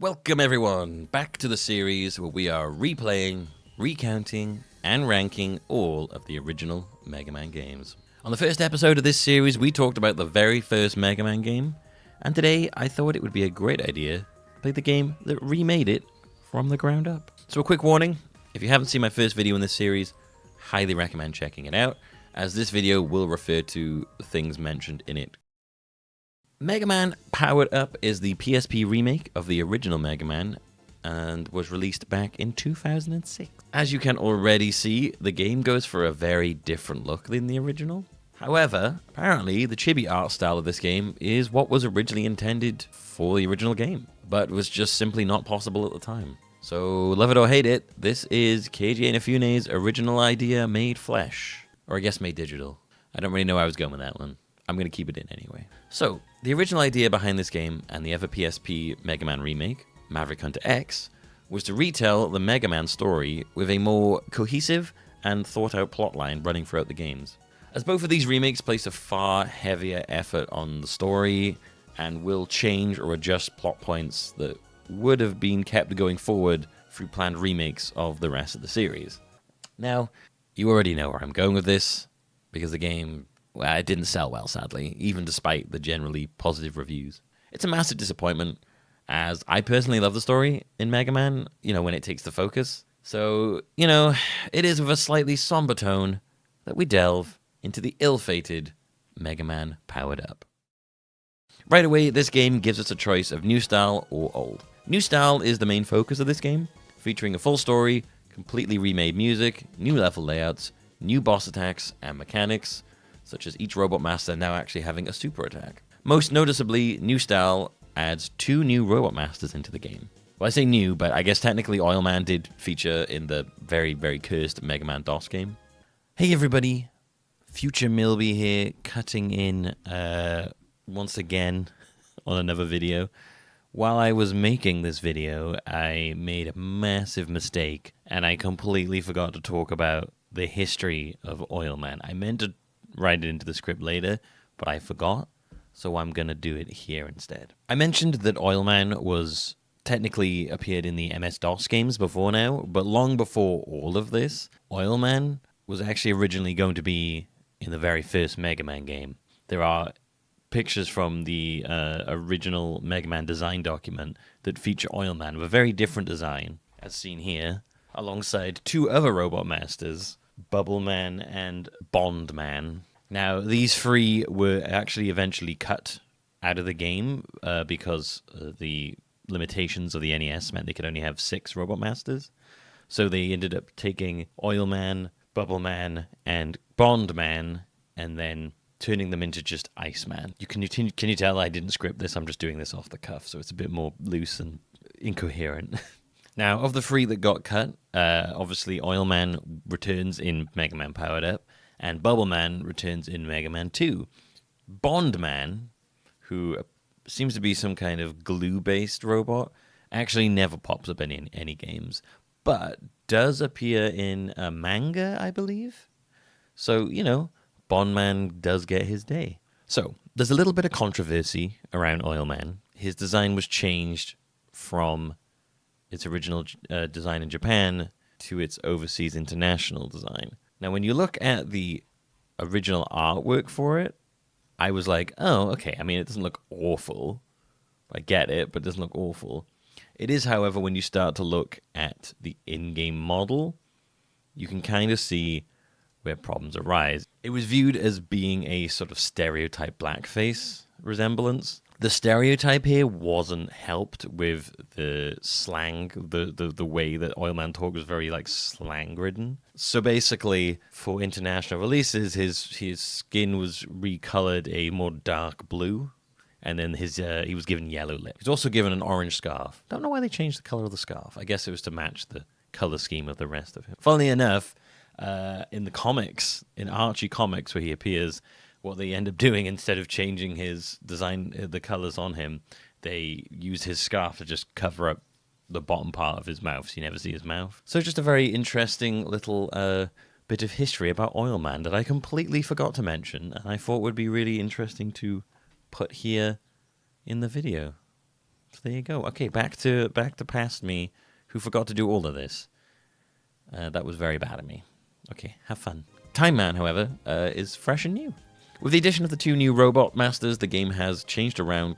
Welcome everyone back to the series where we are replaying, recounting, and ranking all of the original Mega Man games. On the first episode of this series, we talked about the very first Mega Man game, and today I thought it would be a great idea to play the game that remade it from the ground up. So a quick warning, if you haven't seen my first video in this series, highly recommend checking it out, as this video will refer to things mentioned in it. Mega Man Powered Up is the PSP remake of the original Mega Man and was released back in 2006. As you can already see, the game goes for a very different look than the original. However, apparently the chibi art style of this game is what was originally intended for the original game, but was just simply not possible at the time. So, love it or hate it, this is Keiji Inafune's original idea made flesh. Or I guess made digital. I don't really know where I was going with that one. I'm going to keep it in anyway. So, the original idea behind this game and the other PSP Mega Man remake, Maverick Hunter X, was to retell the Mega Man story with a more cohesive and thought-out plotline running throughout the games. As both of these remakes place a far heavier effort on the story and will change or adjust plot points that would have been kept going forward through planned remakes of the rest of the series. Now, you already know where I'm going with this, because the game, well, it didn't sell well, sadly, even despite the generally positive reviews. It's a massive disappointment, as I personally love the story in Mega Man, when it takes the focus. So, it is with a slightly somber tone that we delve into the ill-fated Mega Man Powered Up. Right away, this game gives us a choice of new style or old. New style is the main focus of this game, featuring a full story, completely remade music, new level layouts, new boss attacks and mechanics, such as each Robot Master now actually having a super attack. Most noticeably, New Style adds 2 new Robot Masters into the game. Well, I say new, but I guess technically Oil Man did feature in the very, very cursed Mega Man DOS game. Hey everybody, Future Milby here, cutting in once again on another video. While I was making this video, I made a massive mistake, and I completely forgot to talk about the history of Oil Man. I meant to write it into the script later, but I forgot, so I'm going to do it here instead. I mentioned that Oil Man was technically appeared in the MS-DOS games before now, but long before all of this, Oil Man was actually originally going to be in the very first Mega Man game. There are pictures from the original Mega Man design document that feature Oil Man with a very different design, as seen here, alongside 2 other Robot Masters, Bubble Man and Bond Man. Now, these 3 were actually eventually cut out of the game because the limitations of the NES meant they could only have 6 Robot Masters. So they ended up taking Oil Man, Bubble Man, and Bond Man, and then turning them into just Iceman. Can you tell I didn't script this? I'm just doing this off the cuff, so it's a bit more loose and incoherent. Now, of the 3 that got cut, obviously Oil Man returns in Mega Man Powered Up, and Bubble Man returns in Mega Man 2. Bond Man, who seems to be some kind of glue-based robot, actually never pops up in any games, but does appear in a manga, I believe. So, Bond Man does get his day. So, there's a little bit of controversy around Oil Man. His design was changed from its original design in Japan to its overseas international design. Now, when you look at the original artwork for it, I was like, oh, okay. I mean, it doesn't look awful. I get it, but it doesn't look awful. It is, however, when you start to look at the in-game model, you can kind of see where problems arise. It was viewed as being a sort of stereotype blackface resemblance. The stereotype here wasn't helped with the slang, the way that Oil Man talk was very slang-ridden. So basically, for international releases, his skin was recolored a more dark blue, and then he was given yellow lips. He was also given an orange scarf. Don't know why they changed the color of the scarf. I guess it was to match the color scheme of the rest of him. Funnily enough, in the comics, in Archie comics where he appears, what they end up doing, instead of changing his design, the colors on him, they use his scarf to just cover up the bottom part of his mouth, so you never see his mouth. So just a very interesting little bit of history about Oil Man that I completely forgot to mention, and I thought would be really interesting to put here in the video. So there you go. Okay, back to past me, who forgot to do all of this. That was very bad of me. Okay, have fun. Time Man, however, is fresh and new. With the addition of the 2 new robot masters, the game has changed around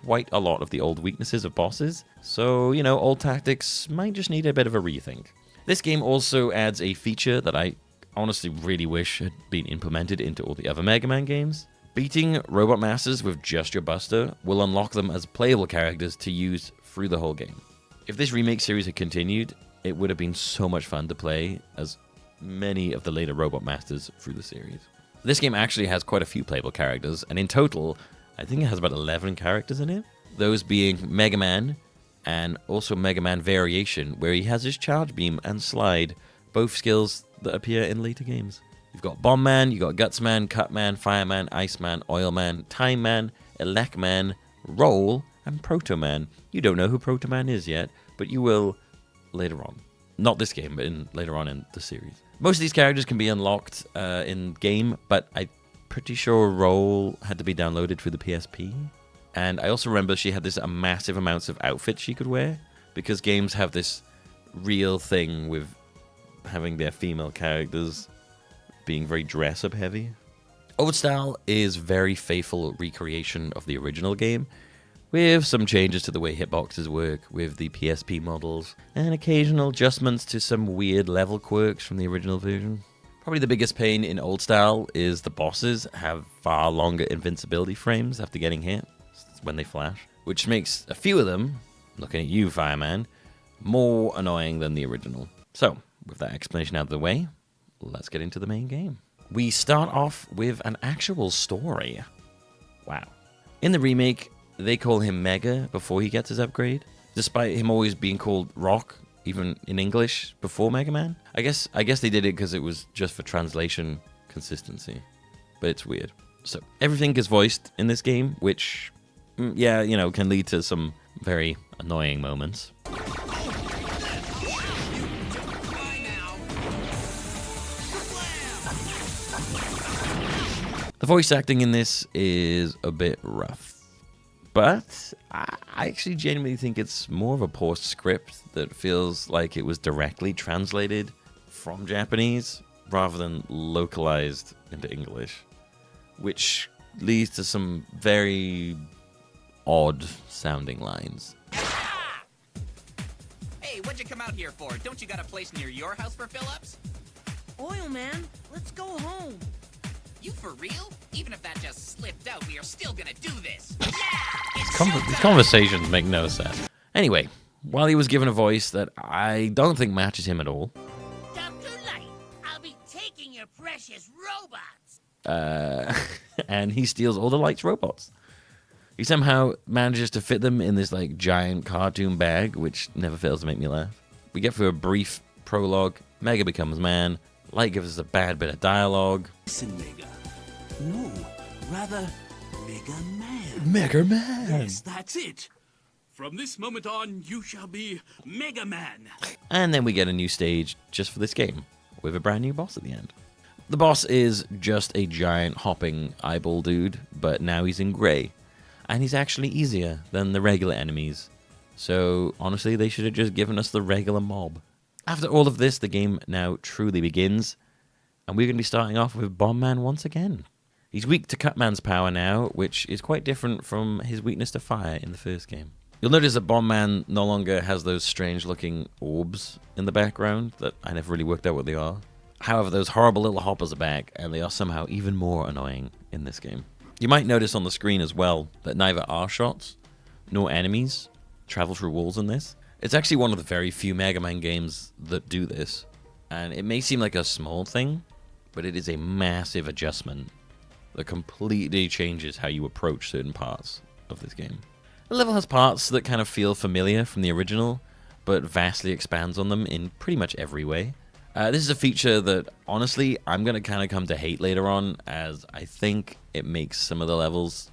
quite a lot of the old weaknesses of bosses. So, you know, old tactics might just need a bit of a rethink. This game also adds a feature that I honestly really wish had been implemented into all the other Mega Man games. Beating robot masters with just your Buster will unlock them as playable characters to use through the whole game. If this remake series had continued, it would have been so much fun to play as many of the later robot masters through the series. This game actually has quite a few playable characters, and in total, I think it has about 11 characters in it. Those being Mega Man, and also Mega Man Variation, where he has his Charge Beam and Slide, both skills that appear in later games. You've got Bomb Man, you've got Guts Man, Cut Man, Fireman, Iceman, Oil Man, Time Man, Elec Man, Roll, and Proto Man. You don't know who Proto Man is yet, but you will later on. Not this game, but later on in the series. Most of these characters can be unlocked in-game, but I'm pretty sure Roll had to be downloaded through the PSP. And I also remember she had this massive amounts of outfits she could wear, because games have this real thing with having their female characters being very dress-up heavy. Old Style is very faithful recreation of the original game, with some changes to the way hitboxes work with the PSP models, and occasional adjustments to some weird level quirks from the original version. Probably the biggest pain in Old Style is the bosses have far longer invincibility frames after getting hit when they flash, which makes a few of them, looking at you, Fireman, more annoying than the original. So, with that explanation out of the way, let's get into the main game. We start off with an actual story. Wow. In the remake, they call him Mega before he gets his upgrade, despite him always being called Rock, even in English, before Mega Man. I guess they did it because it was just for translation consistency, but it's weird. So everything is voiced in this game, which, yeah, you know, can lead to some very annoying moments. The voice acting in this is a bit rough, but I actually genuinely think it's more of a poor script that feels like it was directly translated from Japanese rather than localized into English, which leads to some very odd sounding lines. Hey, what'd you come out here for? Don't you got a place near your house for fill-ups? Oil Man, let's go home. You for real? Even if that just slipped out, we are still gonna do this. These conversations make no sense. Anyway, while he was given a voice that I don't think matches him at all. Dr. Light, I'll be taking your precious robots. And he steals all the Light's robots. He somehow manages to fit them in this like giant cartoon bag, which never fails to make me laugh. We get through a brief prologue. Mega becomes man. Light gives us a bad bit of dialogue. Listen, Mega. No, rather, Mega Man. Mega Man! Yes, that's it. From this moment on, you shall be Mega Man. And then we get a new stage just for this game, with a brand new boss at the end. The boss is just a giant hopping eyeball dude, but now he's in grey. And he's actually easier than the regular enemies. So, honestly, they should have just given us the regular mob. After all of this, the game now truly begins, and we're going to be starting off with Bomb Man once again. He's weak to Cut Man's power now, which is quite different from his weakness to fire in the first game. You'll notice that Bomb Man no longer has those strange-looking orbs in the background that I never really worked out what they are. However, those horrible little hoppers are back, and they are somehow even more annoying in this game. You might notice on the screen as well that neither R-shots nor enemies travel through walls in this. It's actually one of the very few Mega Man games that do this, and it may seem like a small thing, but it is a massive adjustment that completely changes how you approach certain parts of this game. The level has parts that kind of feel familiar from the original, but vastly expands on them in pretty much every way. This is a feature that, honestly, I'm going to kind of come to hate later on, as I think it makes some of the levels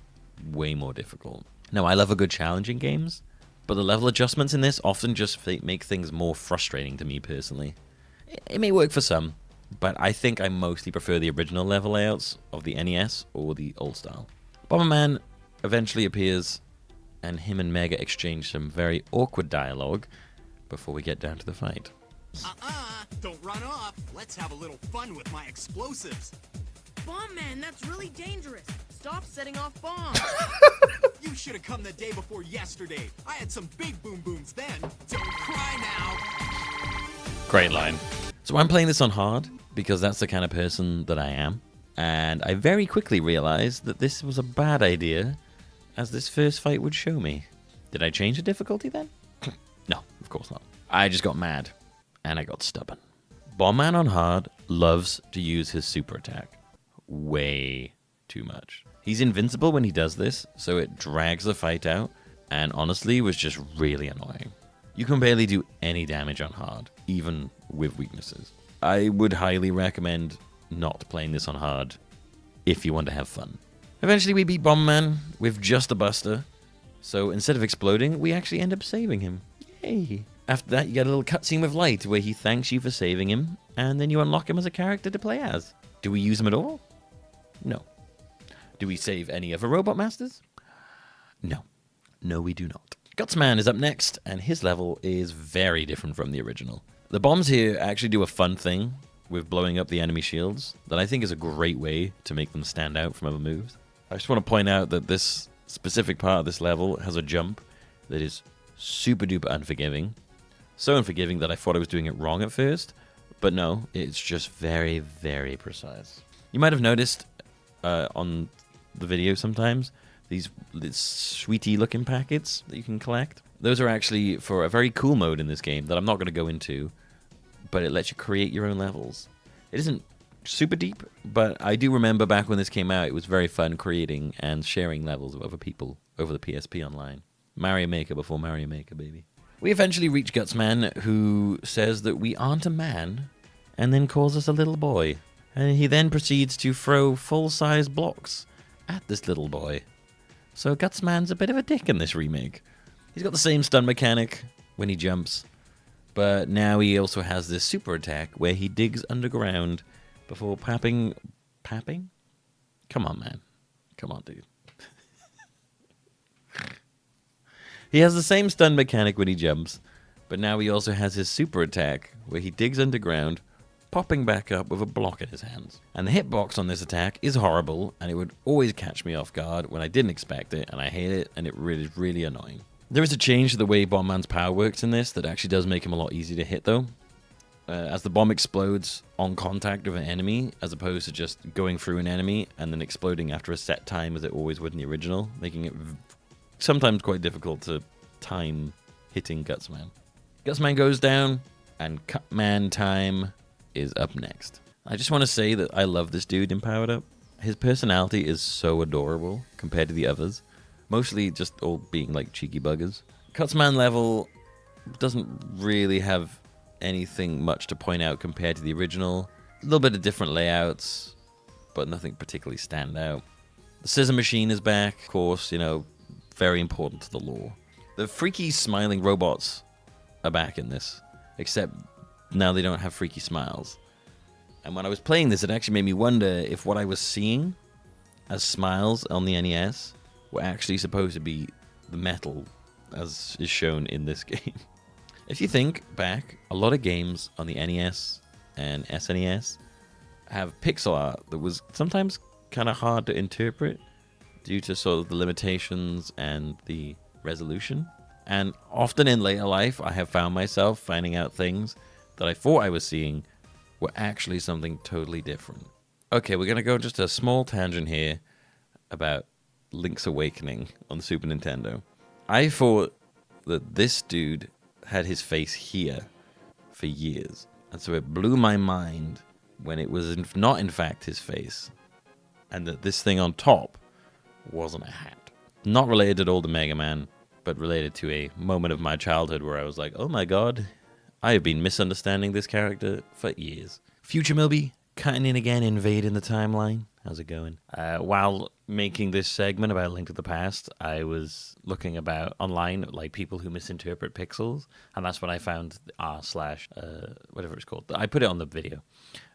way more difficult. Now, I love a good challenge in games, but the level adjustments in this often just make things more frustrating to me personally. It may work for some, but I think I mostly prefer the original level layouts of the NES or the old style. Bomberman eventually appears and him and Mega exchange some very awkward dialogue before we get down to the fight. Don't run off. Let's have a little fun with my explosives. Bomb Man, that's really dangerous. Stop setting off bombs. You should have come the day before yesterday. I had some big boom booms then. Don't cry now. Great line. So I'm playing this on hard because that's the kind of person that I am. And I very quickly realized that this was a bad idea, as this first fight would show me. Did I change the difficulty then? No, of course not. I just got mad, and I got stubborn. Bomb Man on hard loves to use his super attack. Way too much. He's invincible when he does this, so it drags the fight out, and honestly was just really annoying. You can barely do any damage on hard, even with weaknesses. I would highly recommend not playing this on hard if you want to have fun. Eventually we beat Bomb Man with just a buster, so instead of exploding, we actually end up saving him. Yay! After that, you get a little cutscene with Light where he thanks you for saving him, and then you unlock him as a character to play as. Do we use him at all? No. Do we save any other Robot Masters? No. No, we do not. Gutsman is up next, and his level is very different from the original. The bombs here actually do a fun thing with blowing up the enemy shields that I think is a great way to make them stand out from other moves. I just want to point out that this specific part of this level has a jump that is super duper unforgiving. So unforgiving that I thought I was doing it wrong at first, but no, it's just very, very precise. You might have noticed on the video sometimes these sweetie looking packets that you can collect. Those are actually for a very cool mode in this game that I'm not going to go into, but it lets you create your own levels. It isn't super deep, but I do remember back when this came out, it was very fun creating and sharing levels with other people over the PSP online. Mario Maker before Mario Maker, baby. We eventually reach Gutsman, who says that we aren't a man, and then calls us a little boy. And he then proceeds to throw full-size blocks at this little boy. So Gutsman's a bit of a dick in this remake. He's got the same stun mechanic when he jumps, but now he also has this super attack where he digs underground before papping? Come on, man. Come on, dude. He has the same stun mechanic when he jumps, but now he also has his super attack where he digs underground, popping back up with a block in his hands. And the hitbox on this attack is horrible, and it would always catch me off guard when I didn't expect it, and I hate it, and it really is really annoying. There is a change to the way Bomb Man's power works in this that actually does make him a lot easier to hit, though. As the bomb explodes on contact with an enemy, as opposed to just going through an enemy and then exploding after a set time as it always would in the original, making it sometimes quite difficult to time hitting Gutsman. Gutsman goes down, and Cutman time is up next. I just want to say that I love this dude in Powered Up. His personality is so adorable compared to the others, mostly just all being like cheeky buggers. Gutsman level doesn't really have anything much to point out compared to the original. A little bit of different layouts, but nothing particularly stand out. The scissor machine is back, of course, very important to the lore. The freaky smiling robots are back in this, except now they don't have freaky smiles. And when I was playing this, it actually made me wonder if what I was seeing as smiles on the NES were actually supposed to be the metal as is shown in this game. If you think back, a lot of games on the NES and SNES have pixel art that was sometimes kind of hard to interpret due to sort of the limitations and the resolution. And often in later life, I have found myself finding out things that I thought I was seeing were actually something totally different. Okay, we're going to go just a small tangent here about Link's Awakening on the Super Nintendo. I thought that this dude had his face here for years. And so it blew my mind when it was not in fact his face. And that this thing on top wasn't a hat. Not related at all to Mega Man, but related to a moment of my childhood where I was like, oh my god, I have been misunderstanding this character for years. Future Milby, cutting in again, invading the timeline. How's it going? While making this segment about Link to the Past, I was looking about online, like people who misinterpret pixels, and that's when I found r/whatever it's called. I put it on the video.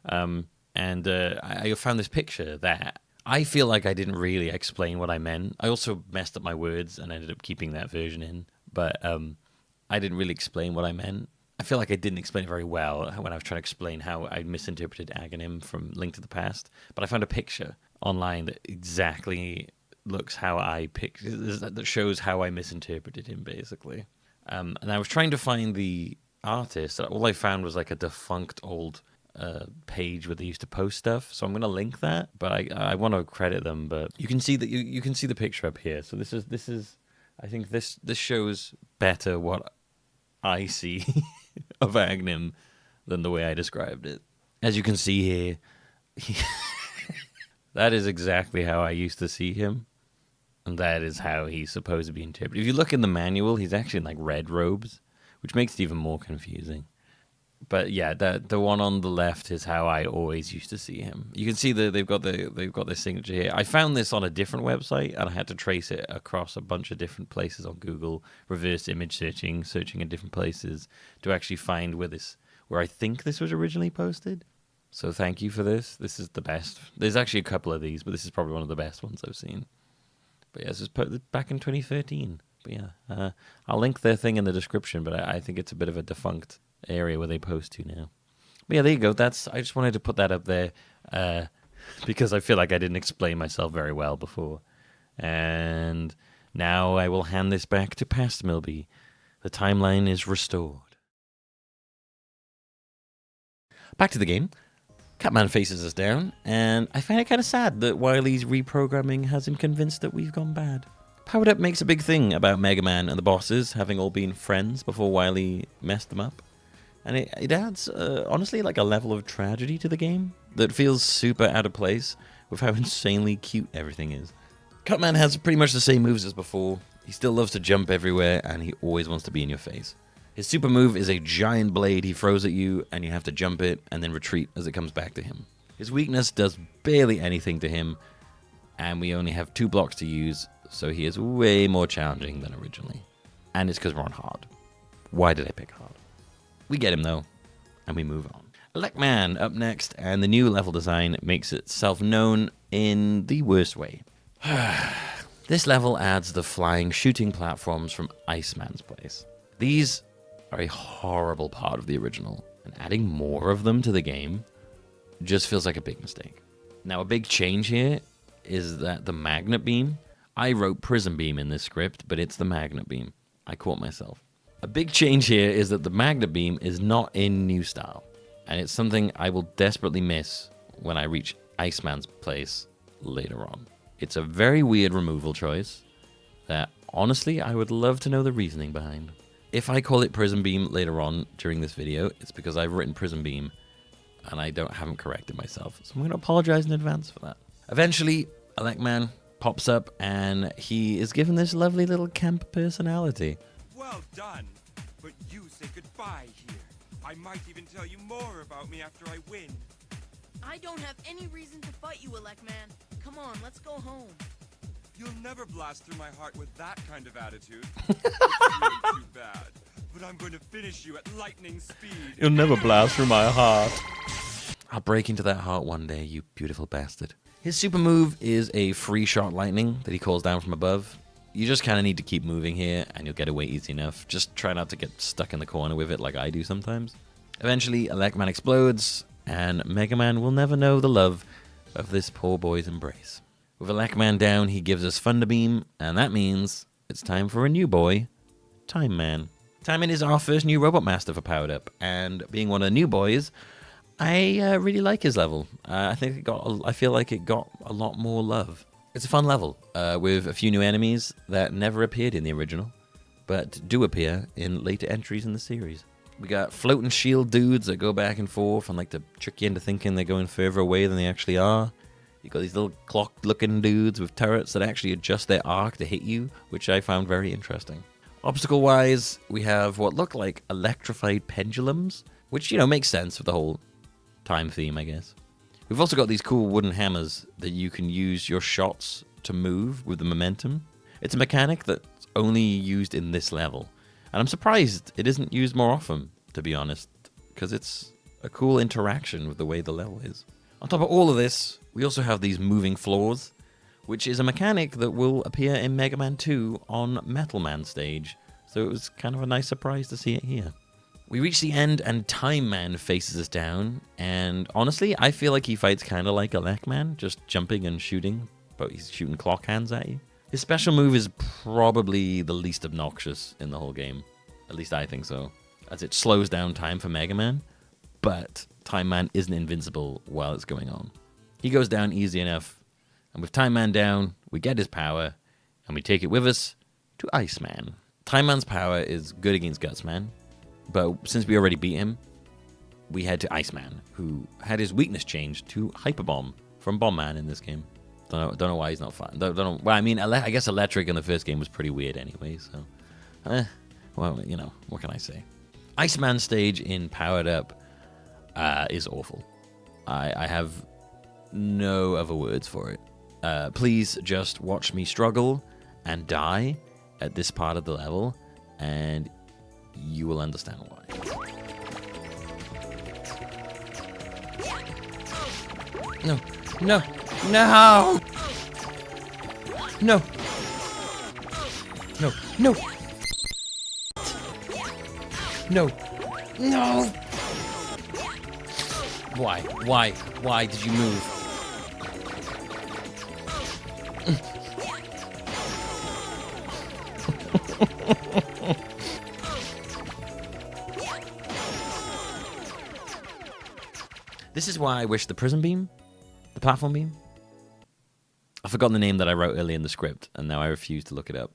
I found this picture that I feel like I didn't really explain what I meant. I also messed up my words and ended up keeping that version in. But I didn't really explain what I meant. I feel like I didn't explain it very well when I was trying to explain how I misinterpreted Aghanim from Link to the Past. But I found a picture online that exactly looks how that shows how I misinterpreted him, basically. And I was trying to find the artist. All I found was like a defunct old page where they used to post stuff. So I'm going to link that, but I want to credit them. But you can see that you can see the picture up here. So this is I think this shows better what I see of Aghanim than the way I described it. As you can see here, that is exactly how I used to see him. And that is how he's supposed to be interpreted. If you look in the manual, he's actually in like red robes, which makes it even more confusing. But yeah, the one on the left is how I always used to see him. You can see they've got their signature here. I found this on a different website, and I had to trace it across a bunch of different places on Google, reverse image searching in different places to actually find where I think this was originally posted. So thank you for this. This is the best. There's actually a couple of these, but this is probably one of the best ones I've seen. But yeah, this was put back in 2013. But yeah, I'll link their thing in the description, but I think it's a bit of a defunct area where they post to now. But yeah, there you go. I just wanted to put that up there because I feel like I didn't explain myself very well before. And now I will hand this back to Past Milby. The timeline is restored. Back to the game. Catman faces us down, and I find it kind of sad that Wily's reprogramming has him convinced that we've gone bad. Powered Up makes a big thing about Mega Man and the bosses having all been friends before Wily messed them up. And it adds, honestly, like a level of tragedy to the game that feels super out of place with how insanely cute everything is. Cutman has pretty much the same moves as before. He still loves to jump everywhere, and he always wants to be in your face. His super move is a giant blade he throws at you, and you have to jump it and then retreat as it comes back to him. His weakness does barely anything to him, and we only have 2 blocks to use, so he is way more challenging than originally. And it's because we're on hard. Why did I pick hard? We get him though, and we move on. Elec Man up next, and the new level design makes itself known in the worst way. This level adds the flying shooting platforms from Iceman's place. These are a horrible part of the original, and adding more of them to the game just feels like a big mistake. Now, a big change here is that the magnet beam, I wrote prism beam in this script, but it's the magnet beam. I caught myself. A big change here is that the magnet beam is not in new style, and it's something I will desperately miss when I reach Iceman's place later on. It's a very weird removal choice that, honestly, I would love to know the reasoning behind. If I call it prism beam later on during this video, it's because I've written prism beam and I haven't corrected myself. So I'm going to apologize in advance for that. Eventually, Elec Man pops up and he is given this lovely little camp personality. Well done, but you say goodbye here. I might even tell you more about me after I win. I don't have any reason to fight you, Elec Man. Come on, let's go home. You'll never blast through my heart with that kind of attitude. It's really too bad, but I'm going to finish you at lightning speed. You'll never blast through my heart. I'll break into that heart one day, you beautiful bastard. His super move is a free shot lightning that he calls down from above. You just kind of need to keep moving here and you'll get away easy enough. Just try not to get stuck in the corner with it like I do sometimes. Eventually, Elec Man explodes and Mega Man will never know the love of this poor boy's embrace. With Elec Man down, he gives us Thunder Beam, and that means it's time for a new boy, Time Man. Time Man is our first new Robot Master for Powered Up, and being one of the new boys, I really like his level. I feel like it got a lot more love. It's a fun level with a few new enemies that never appeared in the original, but do appear in later entries in the series. We got floating shield dudes that go back and forth and like to trick you into thinking they're going further away than they actually are. You got these little clock-looking dudes with turrets that actually adjust their arc to hit you, which I found very interesting. Obstacle-wise, we have what look like electrified pendulums, which, makes sense for the whole time theme, I guess. We've also got these cool wooden hammers that you can use your shots to move with the momentum. It's a mechanic that's only used in this level, and I'm surprised it isn't used more often, to be honest, because it's a cool interaction with the way the level is. On top of all of this, We also have these moving floors, which is a mechanic that will appear in Mega Man 2 on Metal Man stage, so it was kind of a nice surprise to see it here. We reach the end, and Time Man faces us down, and honestly, I feel like he fights kind of like Elec Man, just jumping and shooting, but he's shooting clock hands at you. His special move is probably the least obnoxious in the whole game. At least I think so, as it slows down time for Mega Man, but Time Man isn't invincible while it's going on. He goes down easy enough, and with Time Man down, we get his power, and we take it with us to Iceman. Time Man's power is good against Gutsman, but since we already beat him, we head to Iceman, who had his weakness changed to Hyperbomb from Bomb Man in this game. Don't know why he's not fun. Don't know. Well, I mean, I guess Electric in the first game was pretty weird anyway, so... well, you know, what can I say? Iceman stage in Powered Up is awful. I have no other words for it. Please just watch me struggle and die at this part of the level, and you will understand why. No, no, no! No! No, no! No! No! Why? Why? Why did you move? This is why I wish the prism beam, the platform beam. I've forgotten the name that I wrote earlier in the script, and now I refuse to look it up.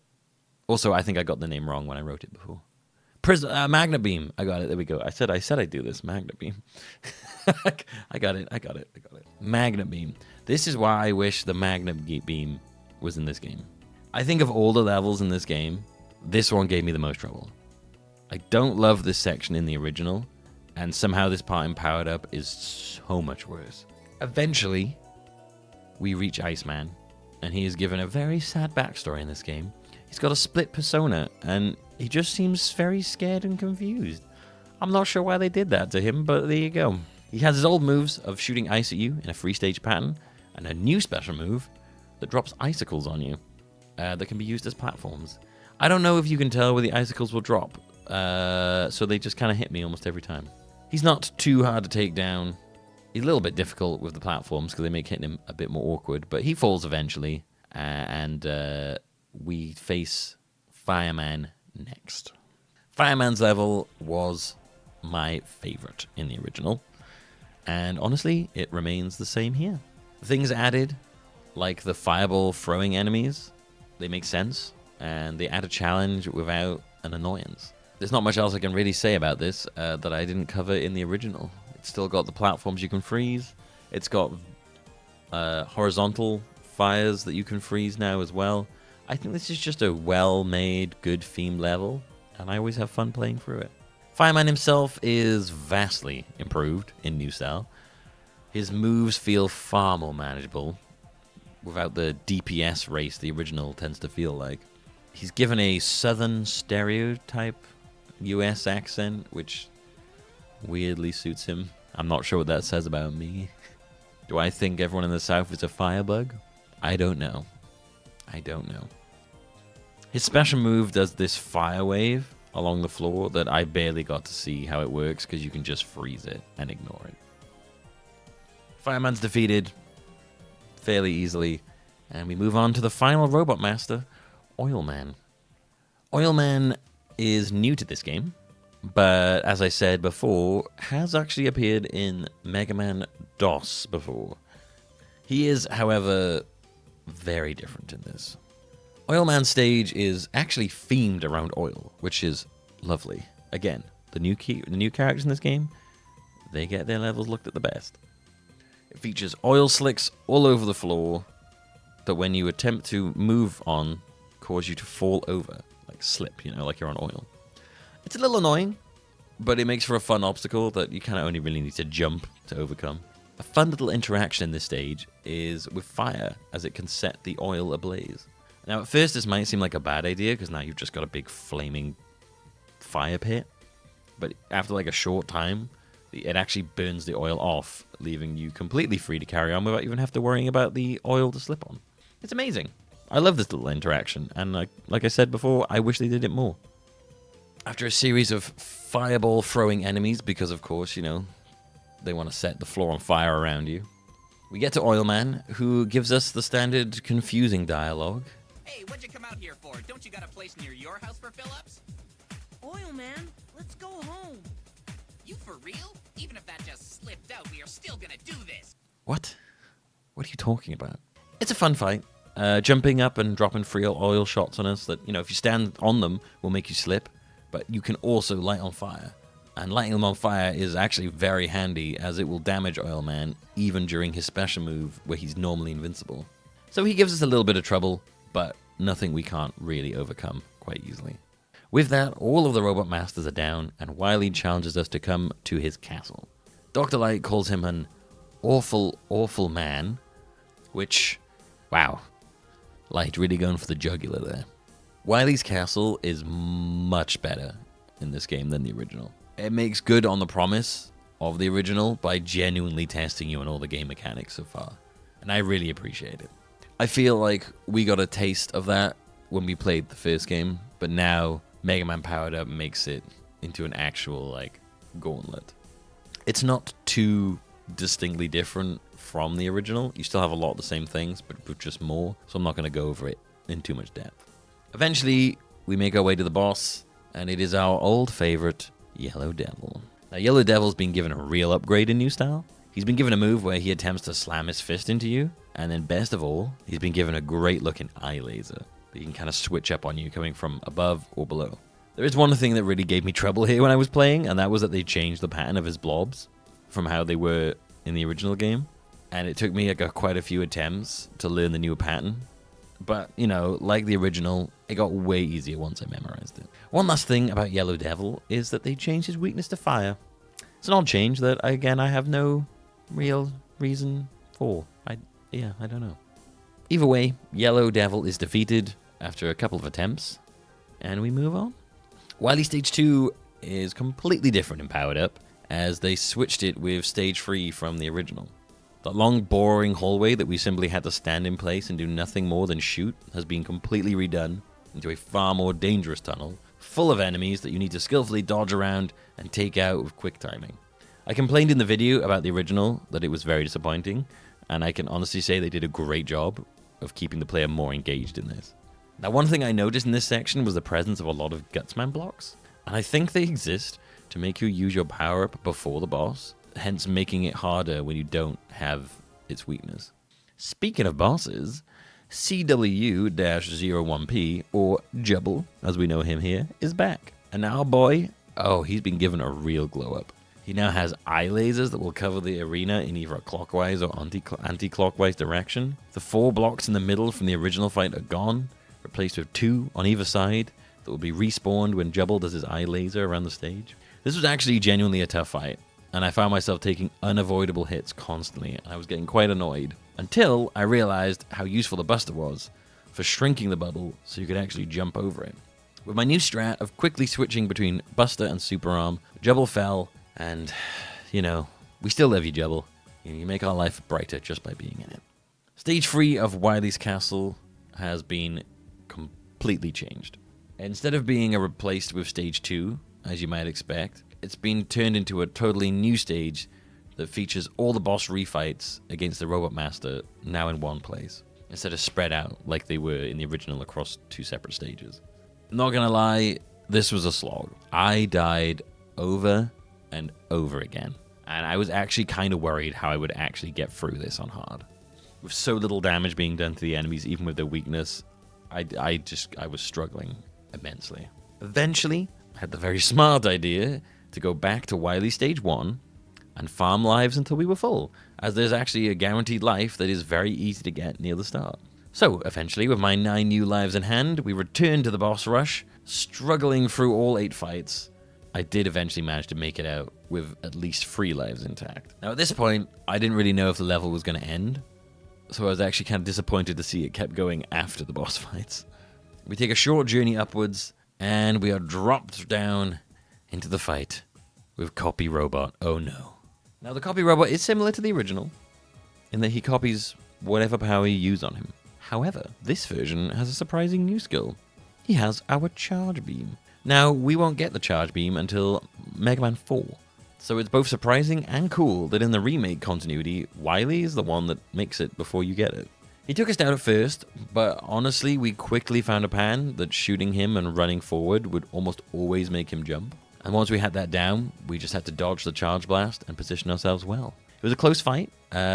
Also, I think I got the name wrong when I wrote it before. Magna beam. I got it. There we go. I said I'd do this. Magna beam. I got it. Magna beam. This is why I wish the Magna beam was in this game. I think of all the levels in this game, this one gave me the most trouble. I don't love this section in the original, and somehow this part in Powered Up is so much worse. Eventually, we reach Iceman, and he is given a very sad backstory in this game. He's got a split persona, and he just seems very scared and confused. I'm not sure why they did that to him, but there you go. He has his old moves of shooting ice at you in a free stage pattern, and a new special move that drops icicles on you that can be used as platforms. I don't know if you can tell where the icicles will drop, so they just kind of hit me almost every time. He's not too hard to take down. He's a little bit difficult with the platforms because they make hitting him a bit more awkward, but he falls eventually, and we face Fireman next. Fireman's level was my favorite in the original, and honestly, it remains the same here. Things added, like the fireball throwing enemies, they make sense, and they add a challenge without an annoyance. There's not much else I can really say about this that I didn't cover in the original. It's still got the platforms you can freeze. It's got horizontal fires that you can freeze now as well. I think this is just a well-made, good themed level, and I always have fun playing through it. Fireman himself is vastly improved in New Style. His moves feel far more manageable, without the DPS race the original tends to feel like. He's given a southern stereotype US accent, which weirdly suits him. I'm not sure what that says about me. Do I think everyone in the South is a firebug? I don't know. His special move does this fire wave along the floor that I barely got to see how it works because you can just freeze it and ignore it. Fireman's defeated fairly easily, and we move on to the final Robot Master, Oilman. Oilman is new to this game, but as I said before, has actually appeared in Mega Man DOS before. He is, however, very different in this. Oilman's stage is actually themed around oil, which is lovely. Again, the new characters in this game, they get their levels looked at the best. It features oil slicks all over the floor that when you attempt to move on, cause you to fall over, like slip, like you're on oil. It's a little annoying, but it makes for a fun obstacle that you kind of only really need to jump to overcome. A fun little interaction in this stage is with fire, as it can set the oil ablaze. Now, at first, this might seem like a bad idea, because now you've just got a big flaming fire pit. But after like a short time, it actually burns the oil off leaving you completely free to carry on without even have to worrying about the oil to slip on. It's amazing. I love this little interaction, and like I said before, I wish they did it more. After a series of fireball throwing enemies, because of course, you know, they want to set the floor on fire around you, we get to Oil Man, who gives us the standard confusing dialogue. Hey, what'd you come out here for? Don't you got a place near your house for fill-ups? Oil Man, let's go home. You for real? Even if that just slipped out, we are still gonna do this. What? What are you talking about? It's a fun fight. Jumping up and dropping free oil shots on us that, you know, if you stand on them, will make you slip. But you can also light on fire. And lighting them on fire is actually very handy, as it will damage Oil Man, even during his special move, where he's normally invincible. So he gives us a little bit of trouble, but nothing we can't really overcome quite easily. With that, all of the Robot Masters are down, and Wily challenges us to come to his castle. Dr. Light calls him an awful, awful man, which, wow, Light really going for the jugular there. Wily's castle is much better in this game than the original. It makes good on the promise of the original by genuinely testing you on all the game mechanics so far, and I really appreciate it. I feel like we got a taste of that when we played the first game, but now Mega Man Powered Up makes it into an actual, like, gauntlet. It's not too distinctly different from the original. You still have a lot of the same things, but with just more, so I'm not going to go over it in too much depth. Eventually, we make our way to the boss, and it is our old favorite, Yellow Devil. Now, Yellow Devil's been given a real upgrade in New Style. He's been given a move where he attempts to slam his fist into you, and then best of all, he's been given a great-looking eye laser that you can kind of switch up on you coming from above or below. There is one thing that really gave me trouble here when I was playing, and that was that they changed the pattern of his blobs from how they were in the original game. And it took me like quite a few attempts to learn the new pattern. But, you know, like the original, it got way easier once I memorized it. One last thing about Yellow Devil is that they changed his weakness to fire. It's an odd change that, again, I have no real reason for. I don't know. Either way, Yellow Devil is defeated after a couple of attempts, and we move on. Wily Stage 2 is completely different in Powered Up, as they switched it with Stage 3 from the original. The long, boring hallway that we simply had to stand in place and do nothing more than shoot has been completely redone into a far more dangerous tunnel, full of enemies that you need to skillfully dodge around and take out with quick timing. I complained in the video about the original that it was very disappointing, and I can honestly say they did a great job of keeping the player more engaged in this. Now, one thing I noticed in this section was the presence of a lot of Gutsman blocks, and I think they exist to make you use your power-up before the boss, hence making it harder when you don't have its weakness. Speaking of bosses, CW-01P, or Jubble, as we know him here, is back. And our boy, he's been given a real glow-up. He now has eye lasers that will cover the arena in either a clockwise or anti-clockwise direction. The 4 blocks in the middle from the original fight are gone, replaced with 2 on either side that will be respawned when Jubble does his eye laser around the stage. This was actually genuinely a tough fight, and I found myself taking unavoidable hits constantly, and I was getting quite annoyed, until I realized how useful the Buster was for shrinking the bubble so you could actually jump over it. With my new strat of quickly switching between Buster and Super Arm, Jubble fell, and, you know, we still love you, Jubble. You make our life brighter just by being in it. Stage 3 of Wily's Castle has been completely changed. Instead of being replaced with Stage 2, as you might expect, it's been turned into a totally new stage that features all the boss refights against the Robot Master now in one place, instead of spread out like they were in the original across 2 separate stages. Not gonna lie, this was a slog. I died over and over again, and I was actually kind of worried how I would actually get through this on hard. With so little damage being done to the enemies, even with their weakness, I was struggling immensely. Eventually, I had the very smart idea to go back to Wily Stage 1 and farm lives until we were full, as there's actually a guaranteed life that is very easy to get near the start. So, eventually, with my 9 new lives in hand, we returned to the boss rush, struggling through all 8 fights. I did eventually manage to make it out with at least 3 lives intact. Now, at this point, I didn't really know if the level was going to end, so I was actually kind of disappointed to see it kept going after the boss fights. We take a short journey upwards, and we are dropped down into the fight with Copy Robot. Oh no. Now, the copy robot is similar to the original in that he copies whatever power you use on him. However, this version has a surprising new skill. He has our charge beam. Now, we won't get the charge beam until Mega Man 4. So it's both surprising and cool that in the remake continuity, Wily is the one that makes it before you get it. He took us down at first, but honestly, we quickly found a pan that shooting him and running forward would almost always make him jump. And once we had that down, we just had to dodge the charge blast and position ourselves well. It was a close fight,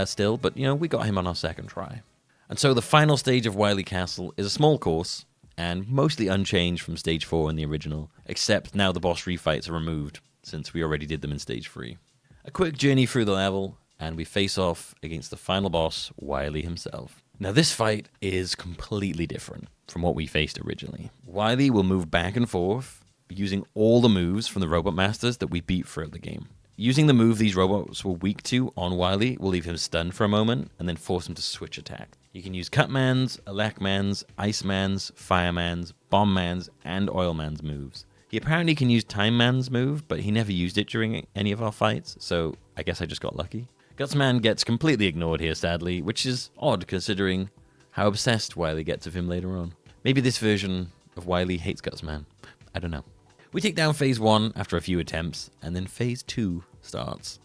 still, but we got him on our second try. And so the final stage of Wily Castle is a small course, and mostly unchanged from Stage 4 in the original, except now the boss refights are removed, since we already did them in Stage 3. A quick journey through the level, and we face off against the final boss, Wily himself. Now this fight is completely different from what we faced originally. Wily will move back and forth, using all the moves from the Robot Masters that we beat throughout the game. Using the move these robots were weak to on Wily will leave him stunned for a moment, and then force him to switch attack. You can use Cutman's, Elecman's, Iceman's, Fireman's, Bombman's, and Oilman's moves. He apparently can use Time Man's move, but he never used it during any of our fights, so I guess I just got lucky. Gutsman gets completely ignored here, sadly, which is odd considering how obsessed Wily gets of him later on. Maybe this version of Wily hates Gutsman. I don't know. We take down Phase 1 after a few attempts, and then Phase 2 starts.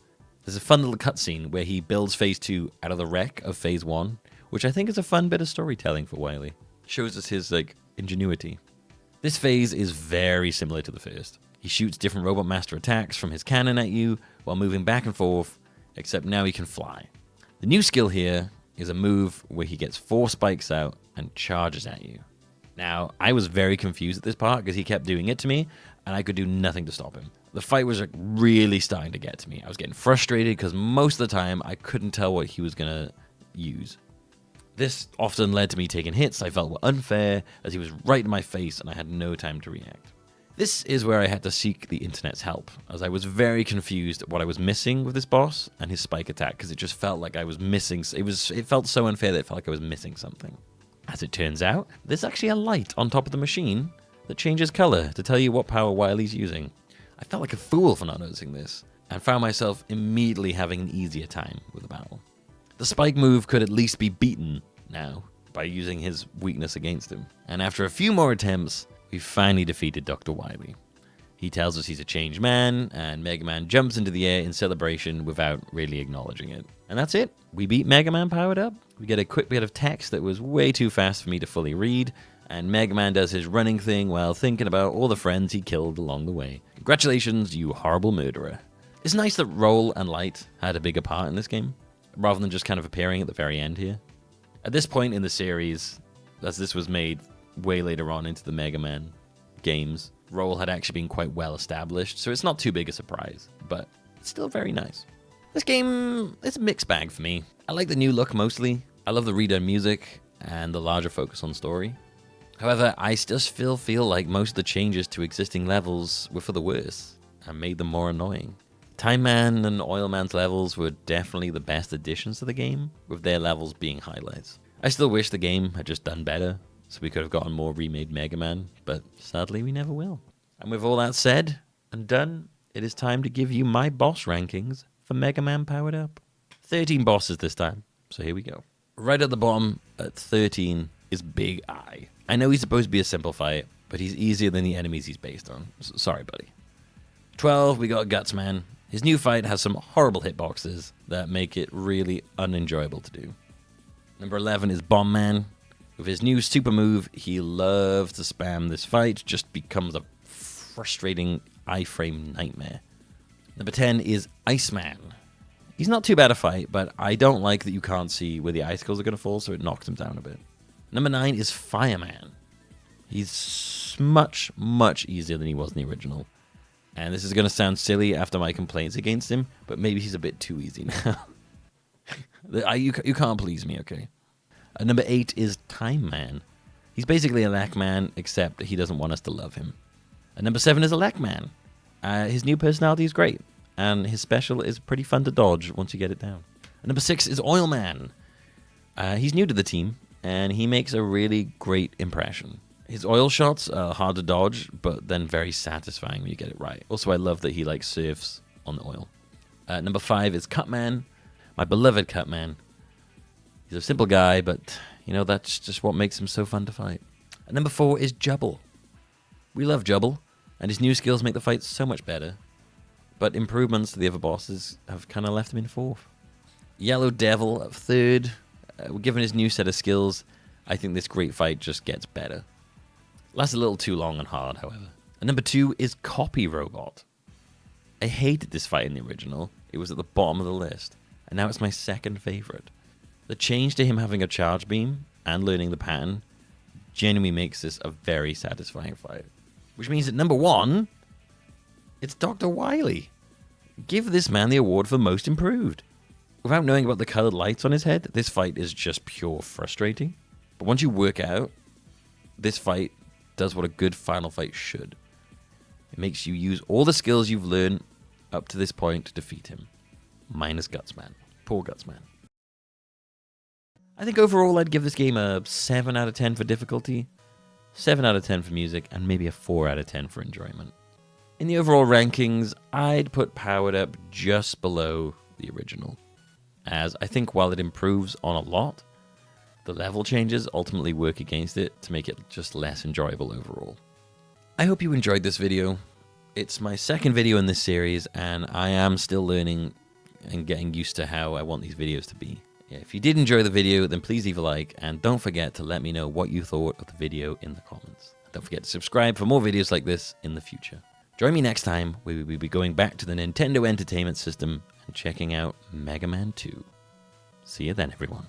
There's a fun little cutscene where he builds Phase 2 out of the wreck of Phase 1, which I think is a fun bit of storytelling for Wily. Shows us his, ingenuity. This phase is very similar to the first. He shoots different Robot Master attacks from his cannon at you while moving back and forth, except now he can fly. The new skill here is a move where he gets 4 spikes out and charges at you. Now, I was very confused at this part because he kept doing it to me, and I could do nothing to stop him. The fight was really starting to get to me. I was getting frustrated because most of the time I couldn't tell what he was going to use. This often led to me taking hits I felt were unfair, as he was right in my face and I had no time to react. This is where I had to seek the internet's help, as I was very confused at what I was missing with this boss and his spike attack, because it just felt like I was missing. It felt so unfair that it felt like I was missing something. As it turns out, there's actually a light on top of the machine that changes color to tell you what power Wily's using. I felt like a fool for not noticing this, and found myself immediately having an easier time with the battle. The spike move could at least be beaten now by using his weakness against him. And after a few more attempts, we finally defeated Dr. Wily. He tells us he's a changed man, and Mega Man jumps into the air in celebration without really acknowledging it. And that's it. We beat Mega Man powered up. We get a quick bit of text that was way too fast for me to fully read, and Mega Man does his running thing while thinking about all the friends he killed along the way. Congratulations, you horrible murderer. It's nice that Roll and Light had a bigger part in this game, rather than just kind of appearing at the very end here. At this point in the series, as this was made way later on into the Mega Man games, Roll had actually been quite well established, so it's not too big a surprise, but it's still very nice. This game is a mixed bag for me. I like the new look mostly. I love the redone music and the larger focus on story. However, I just feel like most of the changes to existing levels were for the worse and made them more annoying. Time Man and Oil Man's levels were definitely the best additions to the game, with their levels being highlights. I still wish the game had just done better, so we could have gotten more remade Mega Man, but sadly we never will. And with all that said and done, it is time to give you my boss rankings for Mega Man Powered Up. 13 bosses this time, so here we go. Right at the bottom, at 13, is Big Eye. I know he's supposed to be a simple fight, but he's easier than the enemies he's based on. Sorry, buddy. 12, we got Gutsman. His new fight has some horrible hitboxes that make it really unenjoyable to do. Number 11 is Bomb Man. With his new super move, he loves to spam this fight, just becomes a frustrating iframe nightmare. Number 10 is Iceman. He's not too bad a fight, but I don't like that you can't see where the icicles are going to fall, so it knocks him down a bit. Number 9 is Fireman. He's much, much easier than he was in the original. And this is going to sound silly after my complaints against him, but maybe he's a bit too easy now. You can't please me, okay? Number 8 is Time Man. He's basically Elec Man, except he doesn't want us to love him. Number 7 is Elec Man. His new personality is great, and his special is pretty fun to dodge once you get it down. Number 6 is Oil Man. He's new to the team, and he makes a really great impression. His oil shots are hard to dodge, but then very satisfying when you get it right. Also, I love that he surfs on the oil. Number 5 is Cutman, my beloved Cutman. He's a simple guy, but, you know, that's just what makes him so fun to fight. And number 4 is Jubble. We love Jubble, and his new skills make the fight so much better. But improvements to the other bosses have kind of left him in 4th. Yellow Devil at 3rd. Given his new set of skills, I think this great fight just gets better. Lasts a little too long and hard, however. And number 2 is Copy Robot. I hated this fight in the original. It was at the bottom of the list. And now it's my 2nd favorite. The change to him having a charge beam and learning the pattern genuinely makes this a very satisfying fight. Which means at number 1, it's Dr. Wily. Give this man the award for most improved. Without knowing about the colored lights on his head, this fight is just pure frustrating. But once you work out, this fight does what a good final fight should. It makes you use all the skills you've learned up to this point to defeat him. Minus Gutsman. Poor Gutsman. I think overall I'd give this game a 7 out of 10 for difficulty, 7 out of 10 for music, and maybe a 4 out of 10 for enjoyment. In the overall rankings, I'd put Powered Up just below the original, as I think while it improves on a lot, the level changes ultimately work against it to make it just less enjoyable overall. I hope you enjoyed this video. It's my 2nd video in this series, and I am still learning and getting used to how I want these videos to be. If you did enjoy the video, then please leave a like, and don't forget to let me know what you thought of the video in the comments. Don't forget to subscribe for more videos like this in the future. Join me next time, where we will be going back to the Nintendo Entertainment System and checking out Mega Man 2. See you then, everyone.